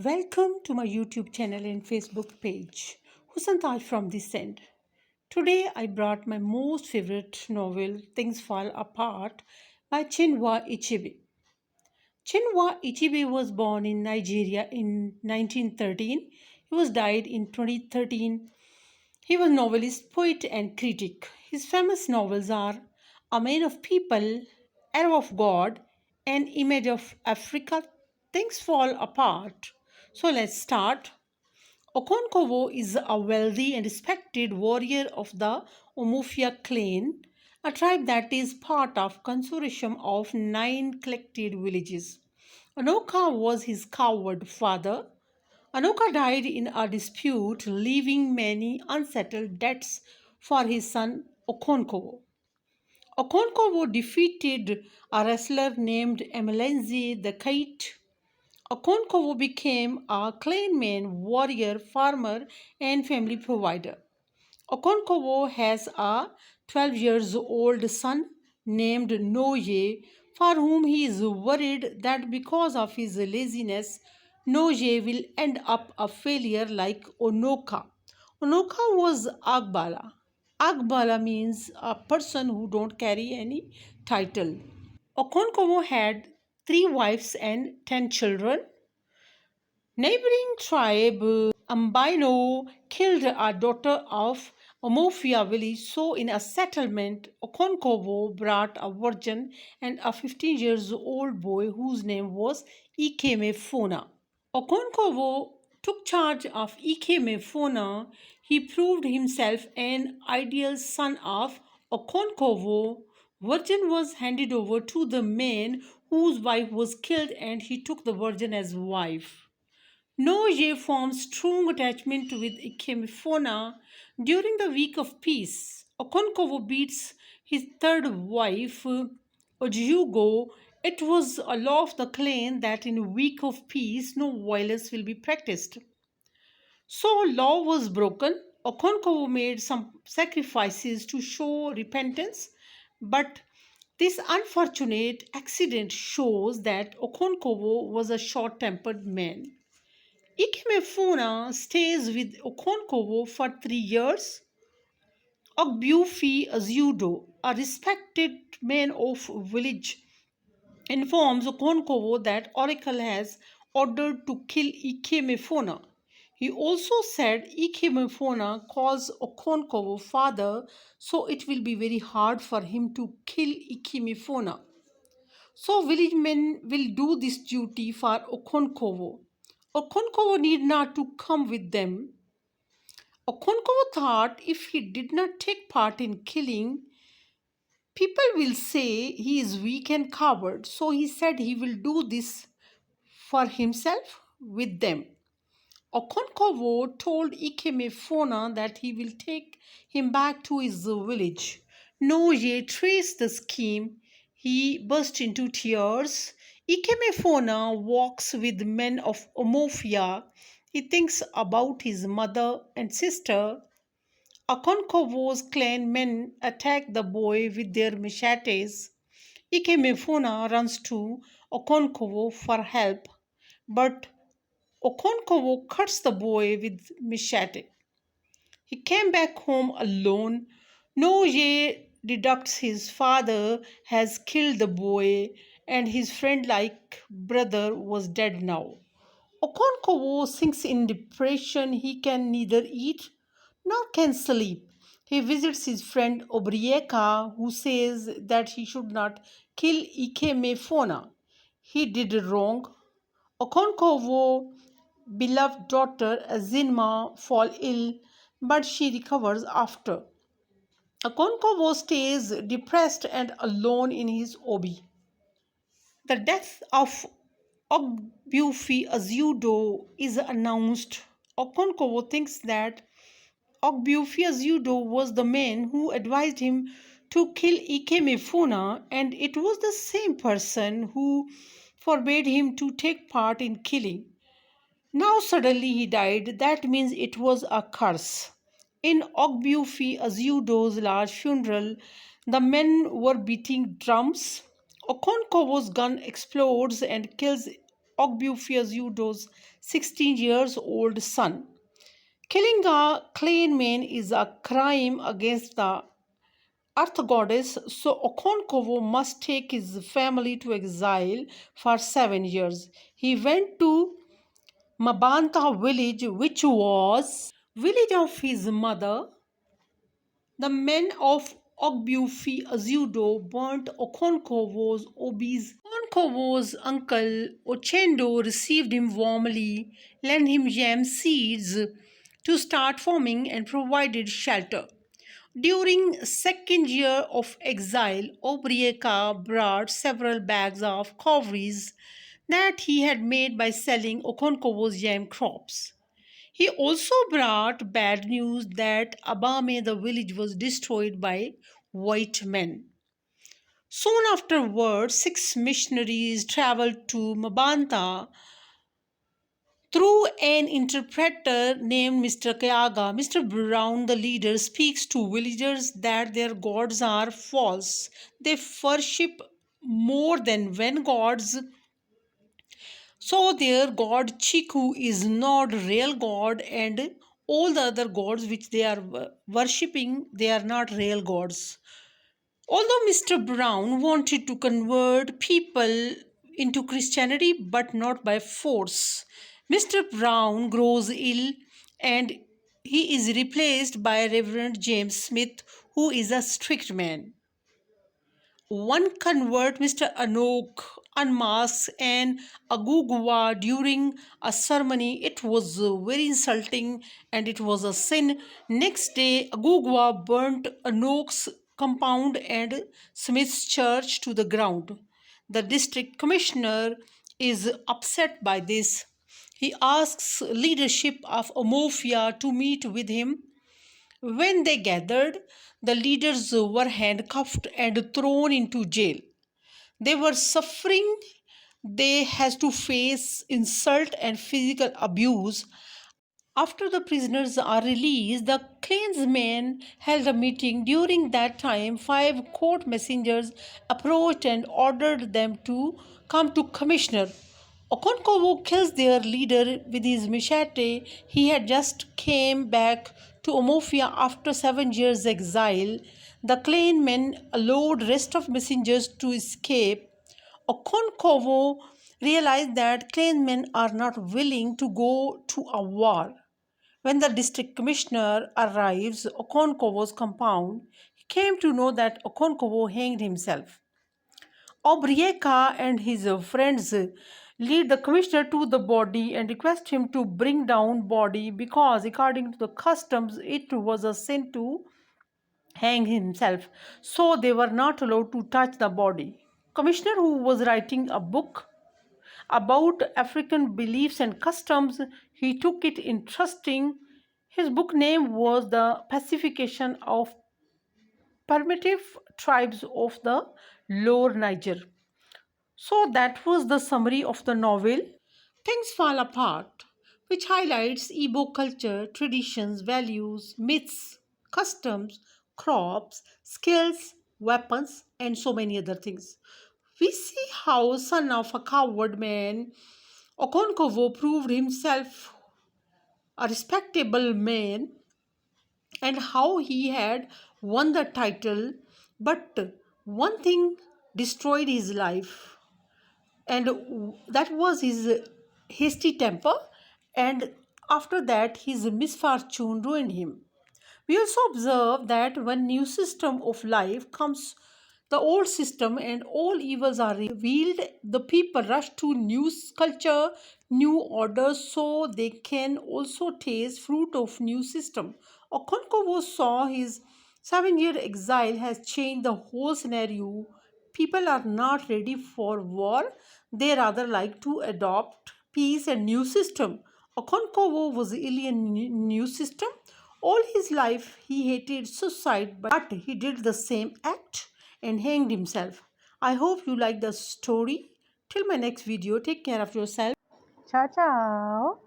Welcome to my YouTube channel and Facebook page, Husantaj from this end. Today I brought my most favorite novel, Things Fall Apart by Chinua Achebe. Chinua Achebe was born in Nigeria in 1913. He was died in 2013. He was novelist, poet and critic. His famous novels are A Man of People, Arrow of God, and Image of Africa. Things Fall Apart. So let's start. Okonkwo is a wealthy and respected warrior of the Omofia clan, a tribe that is part of consortium of 9 collected villages. Anoka was his coward father. Anoka died in a dispute, leaving many unsettled debts for his son Okonkwo. Okonkwo defeated a wrestler named Emelenzi the Kite. Okonkwo became a clanman, warrior, farmer, and family provider. Okonkwo has a 12 years old son named Noye, for whom he is worried that because of his laziness, Noye will end up a failure like Onoka. Onoka was Agbala. Agbala means a person who don't carry any title. Okonkwo had 3 wives and 10 children. Neighboring tribe Ambino killed a daughter of Omofia village, so in a settlement, Okonkwo brought a virgin and a 15 years old boy whose name was Ikemefona. Okonkwo took charge of Ikemefona. He proved himself an ideal son of Okonkwo. Virgin was handed over to the man whose wife was killed, and he took the virgin as wife. Noye formed strong attachment with Ikemefona during the week of peace. Okonkwo beats his third wife, Ojugo. It was a law of the clan that in a week of peace no violence will be practiced. So law was broken. Okonkwo made some sacrifices to show repentance, but this unfortunate accident shows that Okonkwo was a short-tempered man. Ikemefuna stays with Okonkwo for 3 years. Ogbuefi Azudo, a respected man of village, informs Okonkwo that Oracle has ordered to kill Ikemefuna. He also said Ikemefuna caused Okonkwo father, so it will be very hard for him to kill Ikemefuna. So village men will do this duty for Okonkwo. Okonkwo need not to come with them. Okonkwo thought if he did not take part in killing, people will say he is weak and coward. So he said he will do this for himself with them. Okonkwo told Ikemefona that he will take him back to his village. Noye traced the scheme. He burst into tears. Ikemefona walks with men of Omofia. He thinks about his mother and sister. Okonkwo's clan men attack the boy with their machetes. Ikemefona runs to Okonkwo for help, but Okonkwo cuts the boy with machete. He came back home alone. Noye deducts his father has killed the boy and his friend like brother was dead now. Okonkwo sinks in depression. He can neither eat nor can sleep. He visits his friend Obrieka, who says that he should not kill Ikemefona. He did wrong. Okonkwo beloved daughter Zinma fall ill, but she recovers after. Okonkwo stays depressed and alone in his obi. The death of Ogbuefi Azudo is announced. Okonkwo thinks that Ogbuefi Azudo was the man who advised him to kill Ikemefuna, and it was the same person who forbade him to take part in killing. Now suddenly he died. That means it was a curse. In Ogbuefi Azudo's large funeral, the men were beating drums. Okonkwo's gun explodes and kills Ogbufiazudo's 16 years old son. Killing a clan is a crime against the earth goddess, so Okonkovo must take his family to exile for 7 years. He went to Mabanta village, which was village of his mother. The men of Ogbufi Azudo burnt Okonkovo's obis. Okonkovo's uncle Ochendo received him warmly, lent him yam seeds to start farming, and provided shelter. During second year of exile, Obrieka brought several bags of cowries that he had made by selling Okonkovo's yam crops. He also brought bad news that Abame, the village, was destroyed by white men. Soon afterward, six missionaries traveled to Mabanta through an interpreter named Mr. Kayaga. Mr. Brown, the leader, speaks to villagers that their gods are false. They worship more than one gods, so their god Chiku is not real god, and all the other gods which they are worshipping, they are not real gods. Although Mr. Brown wanted to convert people into Christianity but not by force, Mr. Brown grows ill and he is replaced by Reverend James Smith, who is a strict man. One convert, Mr. Anok, unmasks an Agugwa during a ceremony. It was very insulting and it was a sin. Next day, Agugwa burnt Anok's compound and Smith's church to the ground. The district commissioner is upset by this. He asks leadership of Omofia to meet with him. When they gathered, the leaders were handcuffed and thrown into jail. They were suffering. They had to face insult and physical abuse. After the prisoners are released, the clansmen held a meeting. During that time, five court messengers approached and ordered them to come to Commissioner. Okonkovo kills their leader with his machete. He had just came back to Omofia after 7 years exile. The clanmen allowed rest of messengers to escape. Okonkovo realized that clansmen are not willing to go to a war. When the district commissioner arrives Okonkovo's compound, he came to know that Okonkovo hanged himself. Obrieka and his friends lead the commissioner to the body and request him to bring down body because according to the customs it was a sin to hang himself, so they were not allowed to touch the body. Commissioner, who was writing a book about African beliefs and customs, he took it interesting. His book name was The Pacification of Primitive Tribes of the Lower Niger. So that was the summary of the novel Things Fall Apart, which highlights Igbo culture, traditions, values, myths, customs, crops, skills, weapons, and so many other things. We see how son of a coward man, Okonkovo proved himself a respectable man and how he had won the title, but one thing destroyed his life, and that was his hasty temper, and after that his misfortune ruined him. We also observe that when new system of life comes, the old system and all evils are revealed. The people rush to new culture, new orders, so they can also taste fruit of new system. Okonkovo saw his 7 year exile has changed the whole scenario. People are not ready for war. They rather like to adopt peace and new system. Okonkovo was alien new system. All his life he hated suicide, but he did the same act and hanged himself. I hope you like the story. Till my next video, take care of yourself. Ciao, ciao.